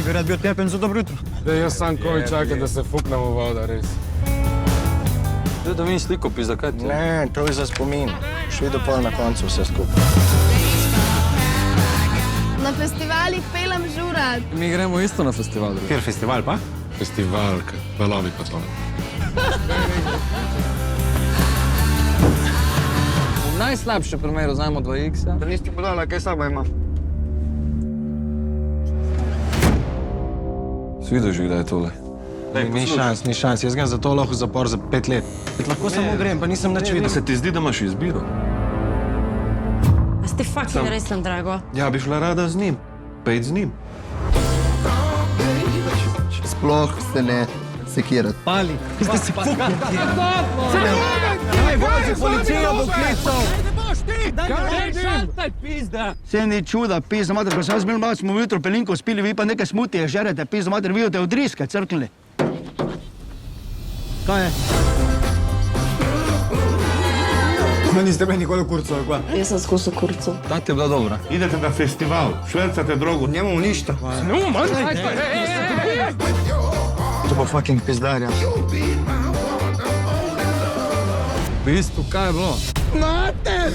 bi rad bil tepen za dobro jutro. Jaz sam koji čakam da se fuknemo voda, res. Da vidim sliko, pizda, kaj ti? Ne, to je za spomin. Še videl pol na koncu vse skupaj. Na festivalih pelem žurat. Mi gremo isto na festival. Kjer festival pa? Festivalka, balovi pa to. V najslabšem primeru znamo 2x-a. Da nisi podala, kaj sabo ima. Si videl že, kdaj je tole? Ni šans. Jaz grem za to lahko v zapor za 5 let. Lahko samo grem, pa nisem nič videl. Se ti zdi, da imaš izbiro? A ste fucking resen, drago? Ja, bi šla rada z njim. Pejt z njim. Sploh se ne sekirati. Pali, ste si fuknili. Naj vozi, policija bo klical. Se ni čuda, pizda mater, ko sam zmel malo smo jutro pelinko spili, vi pa nekaj smutije žerete, pizda mater, vi odte odriske, crknili. Kaj je? No niste meni nikoli kurcov, kva? Jaz sem skusil kurcu. Ta ti je bila dobra. Idete na festival, švercate drogu. Njemu ništa. To bo fucking pizdarja. V bistvu, kaj je bilo? Mater!